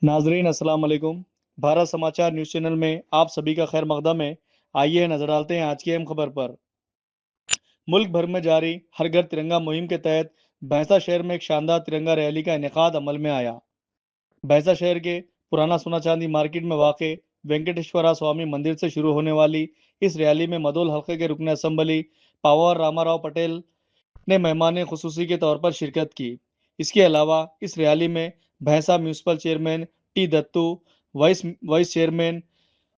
नाजरीन अस्सलाम वालेकुम। भारत समाचार न्यूज़ चैनल में आप सभी का खैर मकदम है। आइए नजर डालते हैं आज की अहम खबर पर। मुल्क भर में जारी हर घर तिरंगा मुहिम के तहत भैंसा शहर में एक शानदार तिरंगा रैली का इनेकाद अमल में आया। भैंसा शहर के पुराना सोना चांदी मार्केट में वाक़ वेंकटेश्वरा स्वामी मंदिर से शुरू होने वाली इस रैली में मदोल हल्के के रुकन असम्बली पावर रामाराव पटेल ने मेहमान खुसूसी के तौर पर शिरकत की। इसके अलावा इस रैली में Bhainsa municipal chairman T Dattu, vice vice chairman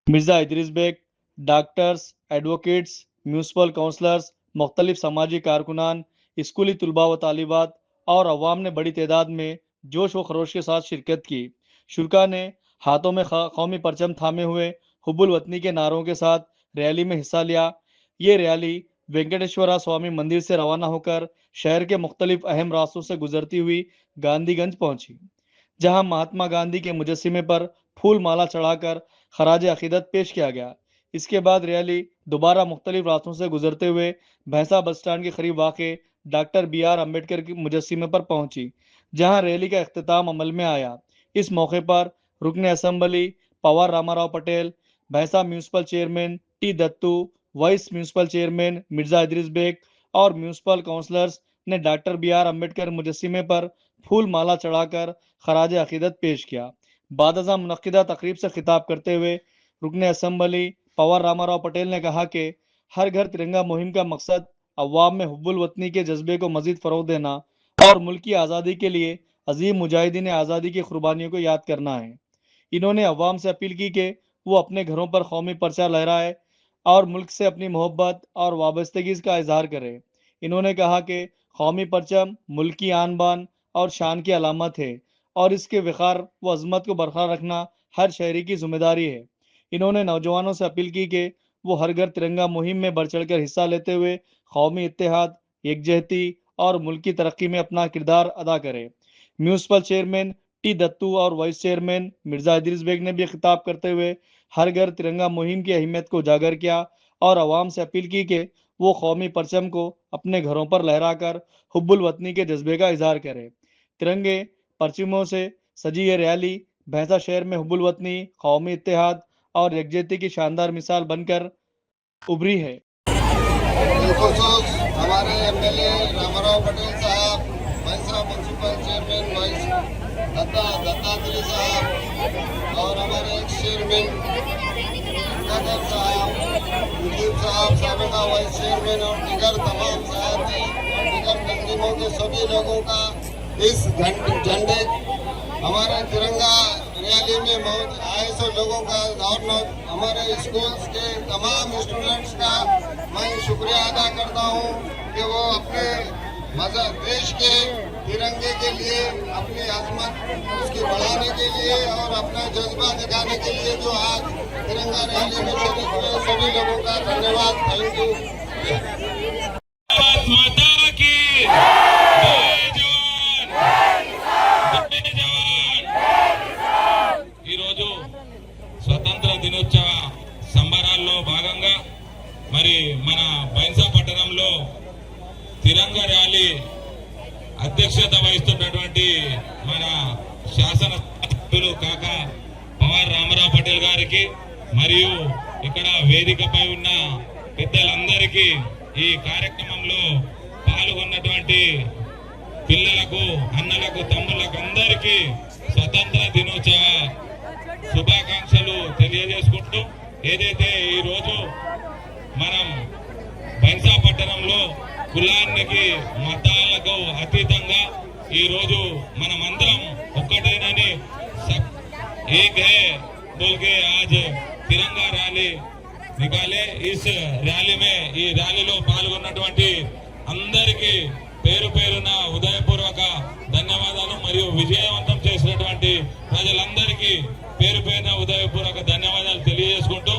Mirza Idris Baig, doctors, advocates, municipal councillors, मुख्तलिफ समाजी कारकुनान, स्कूली तलबा व तालिबात और अवाम ने बड़ी तादाद में जोश व खरोश के साथ शिरकत की। शुरा ने हाथों में कौमी परचम थामे हुए हुब्बुल वतनी के नारों के साथ रैली में हिस्सा लिया। ये रैली वेंकटेश्वरा स्वामी मंदिर से रवाना होकर शहर के मुख्तलिफ अहम रास्तों से गुजरती हुई गांधीगंज पहुंची, जहां महात्मा गांधी के मुजस्सिमे पर फूल माला चढ़ाकर खराज अकीदत पेश किया गया। इसके बाद रैली दोबारा मुख्तलिफ रास्तों से गुजरते हुए भैंसा बस स्टैंड के करीब वाक़ डॉक्टर BR अम्बेडकर के मुजस्सिमे पर पहुंची, जहां रैली का अख्तिताम अमल में आया। इस मौके पर रुकन assembly Pawar Ramarao Patel, Bhainsa municipal chairman T Dattu, vice municipal chairman Mirza Idris Baig और म्यूनसिपल काउंसलर्स ने डॉक्टर BR अम्बेडकर मुजस्सिमे पर फूल माला चढ़ाकर खराज अकीदत पेश किया। बाद मुनक्किदा तकरीब से खिताब करते हुए रुकन असम्बली पवार रामाराव पटेल ने कहा कि हर घर तिरंगा मुहिम का मकसद अवाम में हुब्बुल वतनी के जज्बे को मजीद फरोग देना और मुल्क की आज़ादी के लिए अजीम मुजाहिदीन आज़ादी की कुर्बानियों को याद करना है। इन्होंने अवाम से अपील की कि वो अपने घरों पर कौमी पर्चा लहराए और मुल्क से अपनी मोहब्बत और वाबस्तगी का इजहार करे। इन्होंने कहा कि कौमी परचम मुल्क की आन बान और शान की अलामत है और इसके वक़ार व अजमत को बरकरार रखना हर शहरी की जिम्मेदारी है। इन्होंने नौजवानों से अपील की कि वो हर घर तिरंगा मुहिम में बढ़ चढ़ कर हिस्सा लेते हुए कौमी इत्तेहाद, यकजहती और मुल्क की तरक्की में अपना किरदार अदा करें। म्यूनसिपल चेयरमैन टी दत्तू और वाइस चेयरमैन मिर्जा इदरीस बेग ने भी खिताब करते हुए हर घर तिरंगा मुहिम की अहमियत को उजागर किया और आवाम से अपील की कि वो कौमी परचम को अपने घरों पर लहराकर हुब्बुल वतनी के जज्बे का इजहार करें। तिरंगे परचमों से सजी ये रैली भैंसा शहर में हुब्बुल वतनी, कौमी इत्तेहाद और यकजहती की शानदार मिसाल बनकर उभरी है। हमारे MLA रामाराव पटेल साहब, भैंसा म्यूनसिपल चेयरमैन वाइस दत्तात्रेय साहब और हमारे एक्स चेयरमैन नगर साहब, मुजीब साहब, साबिका वाइस चेयरमैन और दीगर तमाम साथी और दीगर तंजीमों के सभी लोगों का इस झंडे हमारे तिरंगा रैली में आए सौ लोगों का और हमारे स्कूल्स के तमाम स्टूडेंट्स का मैं शुक्रिया अदा करता हूँ कि वो अपने देश के तिरंगे के लिए, अपनी अजमत उसकी बढ़ाने के लिए और अपना जज्बा दिखाने के लिए जो आज तिरंगा रैली में शरीक हुए सभी लोगों का धन्यवाद। Thank you. माता की ఈరోజు స్వతంత్ర దినోత్సవ సంబరాల్లో భాగంగా మరి మన బైన్సా పట్టణంలో తిరంగా ర్యాలీ అధ్యక్షత వహిస్తున్నటువంటి మన శాసన సభ్యులు కాక పవార్ రామారావు పటేల్ గారికి మరియు ఇక్కడ వేదికపై ఉన్న పెద్దలందరికీ ఈ కార్యక్రమంలో పాల్గొన్నటువంటి పిల్లలకు, అన్నలకు, తమ్ముళ్లకు అందరికీ స్వతంత్ర దినోత్సవ శుభాకాంక్షలు తెలియజేసుకుంటూ, ఏదైతే ఈ రోజు మనం బైన్సా పట్టణంలో కులానికి మతాలకు అతీతంగా ఈ రోజు మనమందరం ఒక్కటేనని एक है बोल के आज तिरंगा रैली निकाले। इस रैली में ఈ ర్యాలీలో పాల్గొన్నటువంటి అందరికీ పేరు పేరున హృదయపూర్వక ధన్యవాదాలు మరియు విజయవంతం చేసినటువంటి ప్రజలందరికీ పేరు పేరున హృదయపూర్వక ధన్యవాదాలు తెలియజేసుకుంటూ